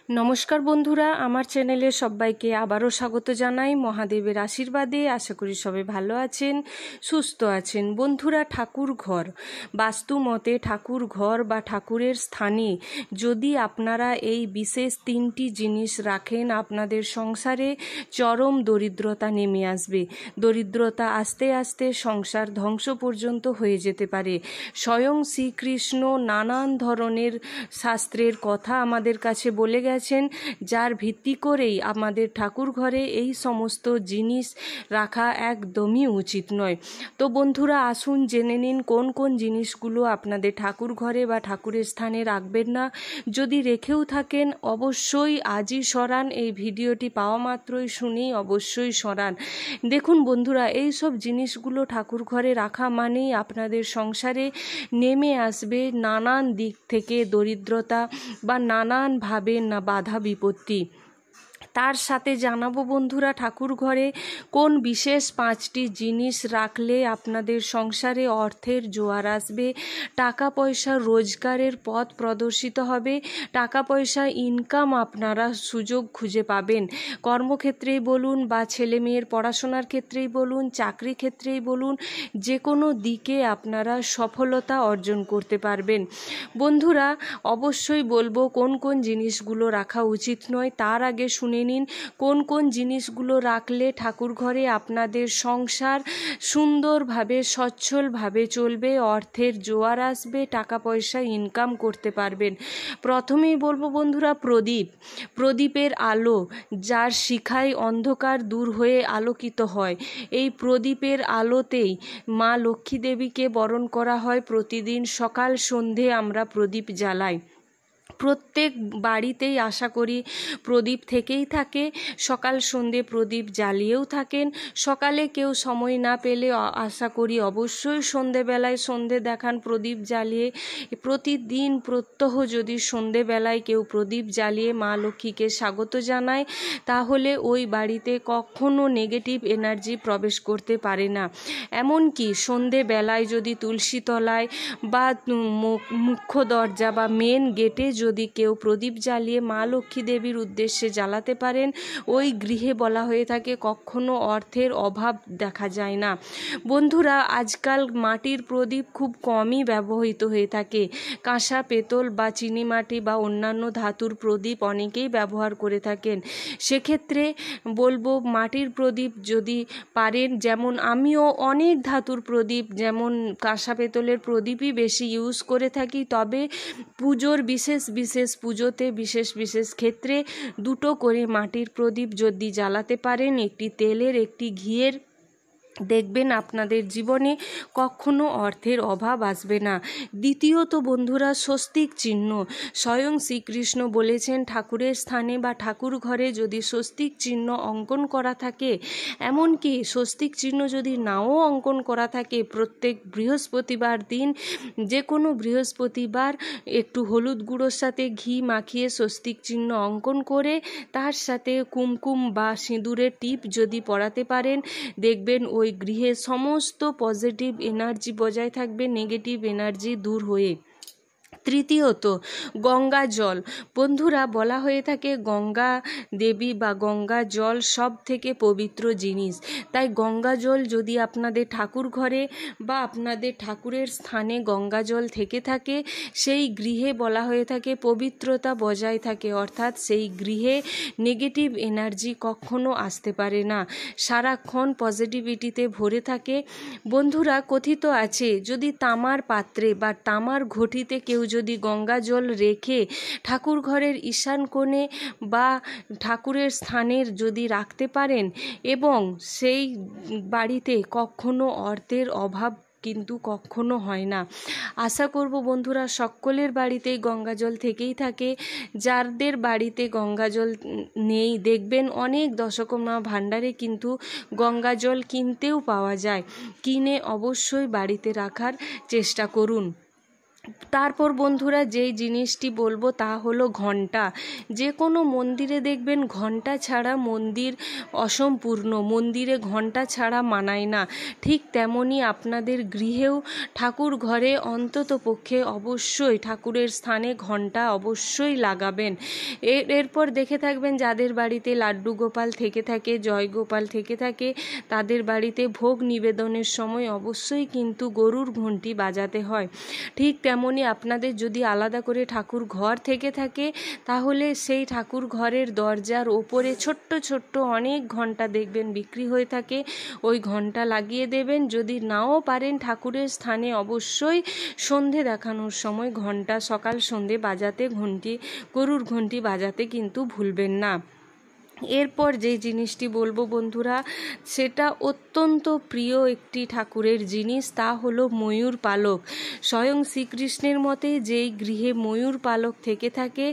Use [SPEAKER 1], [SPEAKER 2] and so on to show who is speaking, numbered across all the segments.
[SPEAKER 1] নমস্কার বন্ধুরা, আমার চ্যানেলে সবাইকে আবারও স্বাগত জানাই। মহাদেবের আশীর্বাদে আশা করি সবাই ভালো আছেন, সুস্থ আছেন। বন্ধুরা, ঠাকুর ঘর, বাস্তু মতে ঠাকুর ঘর বা ঠাকুরের স্থানে যদি আপনারা এই বিশেষ তিনটি জিনিস রাখেন, আপনাদের সংসারে চরম দরিদ্রতা নেমে আসবে। দরিদ্রতা আস্তে আস্তে সংসার ধ্বংস পর্যন্ত হয়ে যেতে পারে। স্বয়ং শ্রীকৃষ্ণ নানান ধরনের শাস্ত্রের কথা আমাদের কাছে বলে গেছেন, যার ভিত্তি করেই আমাদের ঠাকুর ঘরে এই সমস্ত জিনিস রাখা একদমই উচিত নয়। তো বন্ধুরা, আসুন জেনে নিন কোন কোন জিনিসগুলো আপনাদের ঠাকুর ঘরে বা ঠাকুরের স্থানে রাখবেন না। যদি রেখেও থাকেন অবশ্যই আজই সরান। এই ভিডিওটি পাওয়া মাত্রই শুনেই অবশ্যই সরান। দেখুন বন্ধুরা, এই সব জিনিসগুলো ঠাকুর ঘরে রাখা মানেই আপনাদের সংসারে নেমে আসবে নানান দিক থেকে দরিদ্রতা বা নানানভাবে বাধা বিপত্তি। তার সাথে জানাবো বন্ধুরা, ঠাকুর ঘরে কোন বিশেষ 5টি জিনিস রাখলে আপনাদের সংসারে অর্থের জোয়ার আসবে, টাকা পয়সা রোজগারের পথ প্রদর্শিত হবে, টাকা পয়সা ইনকাম আপনারা সুযোগ খুঁজে পাবেন। কর্মক্ষেত্রেই বলুন বা ছেলে মেয়ের পড়াশোনার ক্ষেত্রেই বলুন, চাকরি ক্ষেত্রেই বলুন, যে কোনো দিকে আপনারা সফলতা অর্জন করতে পারবেন। বন্ধুরা, অবশ্যই বলবো কোন কোন জিনিসগুলো রাখা উচিত নয়। তার আগে শুনে নিন কোন কোন জিনিসগুলো রাখলে ঠাকুর ঘরে আপনাদের সংসার সুন্দরভাবে সচ্ছলভাবে চলবে, অর্থের জোয়ার আসবে, টাকা পয়সা ইনকাম করতে পারবেন। প্রথমেই বলবো বন্ধুরা, প্রদীপের আলো, যার শিখায় অন্ধকার দূর হয়ে আলোকিত হয়। এই প্রদীপের আলোতেই মা লক্ষ্মী দেবীকে বরণ করা হয়। প্রতিদিন সকাল সন্ধে আমরা প্রদীপ জ্বালাই। প্রত্যেক বাড়িতেই আশা করি প্রদীপ থেকেই থাকে, সকাল সন্ধে প্রদীপ জ্বালিয়েও থাকেন। সকালে কেউ সময় না পেলে আশা করি অবশ্যই সন্ধেবেলায় সন্ধে দেখান প্রদীপ জ্বালিয়ে। প্রতিদিন প্রত্যহ যদি সন্ধেবেলায় কেউ প্রদীপ জ্বালিয়ে মা লক্ষ্মীকে স্বাগত জানায়, তাহলে ওই বাড়িতে কখনো নেগেটিভ এনার্জি প্রবেশ করতে পারে না। এমনকি সন্ধেবেলায় যদি তুলসী তলায় বা মুখ্য দরজা বা মেন গেটে যদি কেউ প্রদীপ জ্বালিয়ে মা লক্ষ্মী দেবীর উদ্দেশ্যে জ্বালাতে পারেন, ওই গৃহে বলা হয়ে থাকে কখনো অর্থের অভাব দেখা যায় না। বন্ধুরা, আজকাল মাটির প্রদীপ খুব কমই ব্যবহৃত হয়ে থাকে। কাঁসা, পেতল বা চিনিমাটি বা অন্যান্য ধাতুর প্রদীপ অনেকেই ব্যবহার করে থাকেন। সেক্ষেত্রে বলবো মাটির প্রদীপ যদি পারেন, যেমন আমিও অনেক ধাতুর প্রদীপ যেমন কাঁসা পেতলের প্রদীপই বেশি ইউজ করে থাকি, তবে পুজোর বিশেষ পুজোতে বিশেষ ক্ষেত্রে 2টো করে মাটির প্রদীপ যদি জ্বালাতে পারেন, একটি তেলের একটি ঘিয়ের, দেখবেন আপনাদের জীবনে কখনো অর্থের অভাব আসবে না। দ্বিতীয়ত বন্ধুরা, স্বস্তিক চিহ্ন। স্বয়ং শ্রীকৃষ্ণ বলেছেন ঠাকুরের স্থানে বা ঠাকুর ঘরে যদি স্বস্তিক চিহ্ন অঙ্কন করা থাকে, এমনকি স্বস্তিক চিহ্ন যদি নাও অঙ্কন করা থাকে, প্রত্যেক বৃহস্পতিবার দিন যে কোনো বৃহস্পতিবার একটু হলুদ গুঁড়োর সাথে ঘি মাখিয়ে স্বস্তিক চিহ্ন অঙ্কন করে তার সাথে কুমকুম বা সিঁদুরের টিপ যদি পরাতে পারেন, দেখবেন ওই গৃহে সমস্ত পজিটিভ এনার্জি বজায় থাকবে, নেগেটিভ এনার্জি দূর হয়ে। তৃতীয়ত, গঙ্গা জল। বন্ধুরা, বলা হয়ে থাকে গঙ্গা দেবী বা গঙ্গা জল সব থেকে পবিত্র জিনিস। তাই গঙ্গা জল যদি আপনাদের ঠাকুর ঘরে বা আপনাদের ঠাকুরের স্থানে গঙ্গা জল থেকে থাকে, সেই গৃহে বলা হয়ে থাকে পবিত্রতা বজায় থাকে, অর্থাৎ সেই গৃহে নেগেটিভ এনার্জি কখনো আসতে পারে না, সারাক্ষণ পজিটিভিটিতে ভরে থাকে। বন্ধুরা, কথিত আছে যদি তামার পাত্রে বা তামার ঘটিতে কেউ যদি গঙ্গা জল রেখে ঠাকুর ঘরের ঈশান কোণে বা ঠাকুরের স্থানের যদি রাখতে পারেন, এবং সেই বাড়িতে কখনো অর্থের অভাব কিন্তু কখনো হয় না। আশা করব বন্ধুরা সকলের বাড়িতেই গঙ্গা জল থেকেই থাকে। যাদের বাড়িতে গঙ্গা জল নেই, দেখবেন অনেক দশকর্মা ভাণ্ডারে কিন্তু গঙ্গা জল কিনতেও পাওয়া যায়। কিনে অবশ্যই বাড়িতে রাখার চেষ্টা করুন। তারপর বন্ধুরা যেই জিনিসটি বলবো তা হলো ঘণ্টা। যে কোনো মন্দিরে দেখবেন ঘণ্টা ছাড়া মন্দির অসম্পূর্ণ, মন্দিরে ঘণ্টা ছাড়া মানায় না। ঠিক তেমনই আপনাদের গৃহেও ঠাকুর ঘরে অন্তত পক্ষে অবশ্যই ঠাকুরের স্থানে ঘণ্টা অবশ্যই লাগাবেন। এরপর দেখে থাকবেন যাদের বাড়িতে লাড্ডু গোপাল থেকে থাকে, জয় গোপাল থেকে থাকে, তাদের বাড়িতে ভোগ নিবেদনের সময় অবশ্যই কিন্তু গরুর ঘণ্টি বাজাতে হয়। ঠিক তেমনি আপনাদের যদি আলাদা করে ঠাকুর ঘর থেকে থাকে তাহলে সেই ঠাকুর ঘরের দরজার ওপরে ছোট্ট ছোট্ট অনেক ঘণ্টা দেখবেন বিক্রি হয়ে থাকে, ওই ঘণ্টা লাগিয়ে দেবেন। যদি নাও পারেন ঠাকুরের স্থানে অবশ্যই সন্ধে দেখানোর সময় ঘণ্টা সকাল সন্ধে বাজাতে, গরুর ঘণ্টি বাজাতে কিন্তু ভুলবেন না। এরপর যে জিনিসটি বলবো বন্ধুরা সেটা অত্যন্ত প্রিয় একটি ঠাকুরের জিনিস, তা হলো ময়ূর পালক। স্বয়ং শ্রীকৃষ্ণের মতে যেই গৃহে ময়ূর পালক থেকে থাকে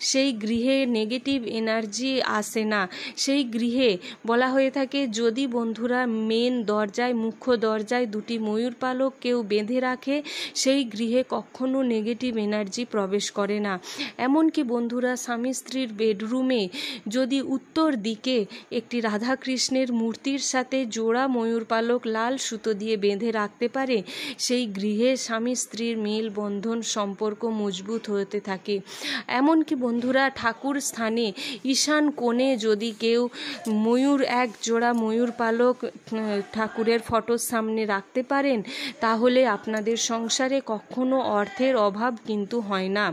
[SPEAKER 1] সেই গৃহে নেগেটিভ এনার্জি আসে না। সেই গৃহে বলা হয়ে থাকে যদি বন্ধুরা মেন দরজায়, মুখ্য দরজায় দুটি ময়ূর পালক কেউ বেঁধে রাখে সেই গৃহে কখনো নেগেটিভ এনার্জি প্রবেশ করে না। এমনকি বন্ধুরা স্বামী স্ত্রীর বেডরুমে যদি উত্তর দিকে একটি রাধাকৃষ্ণের মূর্তির সাথে জোড়া ময়ূর পালক লাল সুতো দিয়ে বেঁধে রাখতে পারে সেই গৃহে স্বামী স্ত্রীর মেল বন্ধন সম্পর্ক মজবুত হতে থাকে। এমনকি বন্ধুরা ঠাকুর স্থানে ঈশান কোণে যদি কেউ এক জোড়া ময়ূর পালক ঠাকুরের ফটোর সামনে রাখতে পারেন তাহলে আপনাদের সংসারে কখনো অর্থের অভাব কিন্তু হয় না।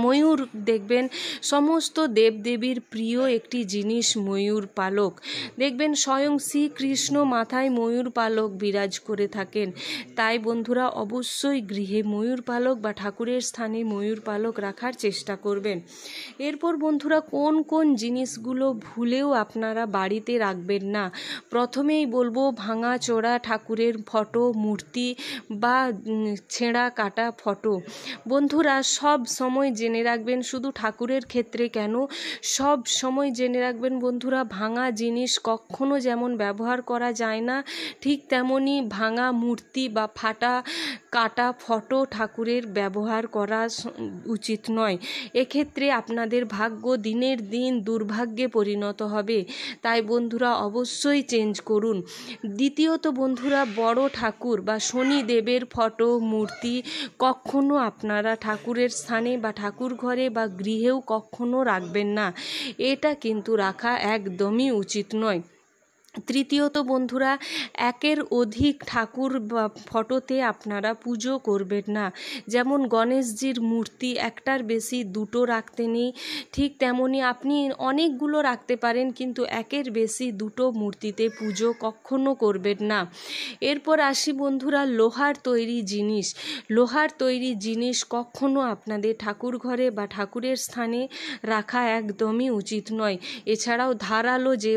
[SPEAKER 1] ময়ূর দেখবেন সমস্ত দেবদেবীর প্রিয় একটি জিনিস ময়ূর পালক। দেখবেন স্বয়ং শ্রীকৃষ্ণ মাথায় ময়ূর পালক বিরাজ করে থাকেন। তাই বন্ধুরা অবশ্যই গৃহে ময়ূর পালক বা ঠাকুরের স্থানে ময়ূর পালক রাখার চেষ্টা করবেন। এরপর বন্ধুরা কোন কোন জিনিসগুলো ভুলেও আপনারা বাড়িতে রাখবেন না। প্রথমেই বলবো ভাঙা চোরা ঠাকুরের ফটো, মূর্তি বা ছেঁড়া কাটা ফটো। বন্ধুরা সব সময় জেনে রাখবেন, শুধু ঠাকুরের ক্ষেত্রে কেন, সব সময় জেনে রাখবেন বন্ধুরা ভাঙা জিনিস কখনো যেমন ব্যবহার করা যায় না, ঠিক তেমনি ভাঙা মূর্তি বা ফাটা কাটা ফটো ঠাকুরের ব্যবহার করা উচিত নয়। এক্ষেত্রে আপনাদের ভাগ্য দিনের দিন দুর্ভাগ্যে পরিণত হবে। তাই বন্ধুরা অবশ্যই চেঞ্জ করুন। দ্বিতীয়ত বন্ধুরা বড় ঠাকুর বা শনিদেবের ফটো, মূর্তি কখনো আপনারা ঠাকুরের স্থানে বা ঠাকুর ঘরে বা গৃহেও কখনো রাখবেন না। এটা কিন্তু রাখা একদমই উচিত নয়। তৃতীয়ত বন্ধুরা একের অধিক ঠাকুর বা ফটোতে আপনারা পুজো করবেন না। যেমন গণেশজির মূর্তি একটার বেশি দুটো রাখতে নেই, ঠিক তেমনি আপনি অনেকগুলো রাখতে পারেন কিন্তু একের বেশি দুটো মূর্তিতে পুজো কখনো করবেন না। এরপর আসি বন্ধুরা লোহার তৈরি জিনিস। লোহার তৈরি জিনিস কখনো আপনাদের ঠাকুর ঘরে বা ঠাকুরের স্থানে রাখা একদমই উচিত নয়। এছাড়াও ধারালো যে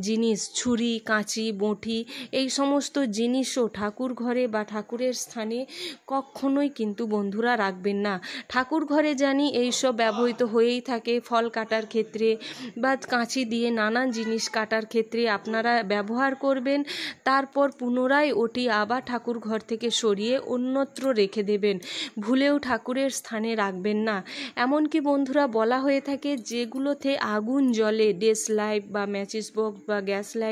[SPEAKER 1] জিনিস ছুরি, কাঁচি, বঁটি এই সমস্ত জিনিসও ঠাকুর ঘরে বা ঠাকুরের স্থানে কখনোই কিন্তু বন্ধুরা রাখবেন না। ঠাকুর ঘরে জানি এইসব ব্যবহৃত হয়েই থাকে, ফল কাটার ক্ষেত্রে বা কাঁচি দিয়ে নানান জিনিস কাটার ক্ষেত্রে আপনারা ব্যবহার করবেন, তারপর পুনরায় ওটি আবার ঠাকুর ঘর থেকে সরিয়ে অন্যত্র রেখে দেবেন, ভুলেও ঠাকুরের স্থানে রাখবেন না। এমনকি বন্ধুরা বলা হয়ে থাকে যেগুলোতে আগুন জ্বলে, ডেস লাইট বা ম্যাচিস বক্স বা গ্যাস লাইট,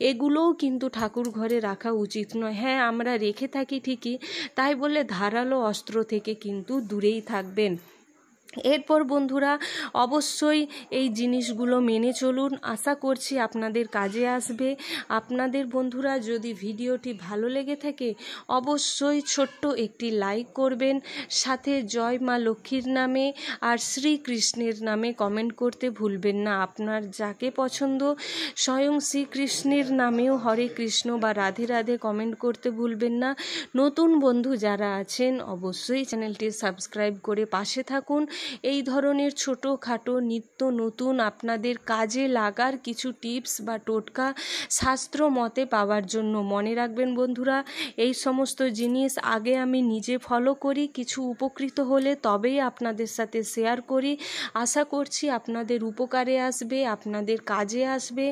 [SPEAKER 1] এগুলোও কিন্তু ঠাকুর ঘরে রাখা উচিত নয়। হ্যাঁ, আমরা রেখে থাকি ঠিকই, তাই বলে ধারালো অস্ত্র থেকে কিন্তু দূরেই থাকবেন। এরপর বন্ধুরা অবশ্যই এই জিনিসগুলো মেনে চলুন, আশা করছি আপনাদের কাজে আসবে। আপনাদের বন্ধুরা যদি ভিডিওটি ভালো লেগে থাকে অবশ্যই ছোট্ট একটি লাইক করবেন, সাথে জয় মা লক্ষ্মীর নামে আর শ্রীকৃষ্ণের নামে কমেন্ট করতে ভুলবেন না। আপনার যাকে পছন্দ স্বয়ং শ্রীকৃষ্ণের নামেও হরে কৃষ্ণ বা রাধে রাধে কমেন্ট করতে ভুলবেন না। নতুন বন্ধু যারা আছেন অবশ্যই চ্যানেলটি সাবস্ক্রাইব করে পাশে থাকুন এই ধরনের ছোটোখাটো নিত্য নতুন আপনাদের কাজে লাগার কিছু টিপস বা টোটকা শাস্ত্র মতে পাওয়ার জন্য মনে রাখবেন বন্ধুরা, এই সমস্ত জিনিস আগে আমি নিজে ফলো করি, কিছু উপকৃত হলে তবেই আপনাদের সাথে শেয়ার করি। আশা করছি আপনাদের উপকারে আসবে, আপনাদের কাজে আসবে।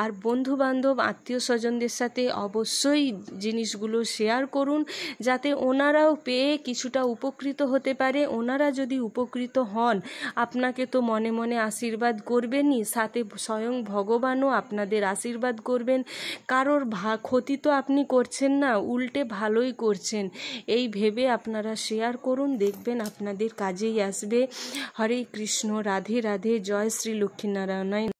[SPEAKER 1] আর বন্ধু বান্ধব আত্মীয় স্বজনদের সাথে অবশ্যই জিনিসগুলো শেয়ার করুন, যাতে ওনারাও পেয়ে কিছুটা উপকৃত হতে পারে। ওনারা যদি উপকৃত হন আপনাকে তো মনে মনে আশীর্বাদ করবেনই, সাথে স্বয়ং ভগবানও আপনাদের আশীর্বাদ করবেন। কারোর ক্ষতি তো আপনি করছেন না, উল্টে ভালোই করছেন। এই ভেবে আপনারা শেয়ার করুন, দেখবেন আপনাদের কাজেই আসবে। হরে কৃষ্ণ, রাধে রাধে, জয় শ্রী লক্ষ্মীনারায়ণ।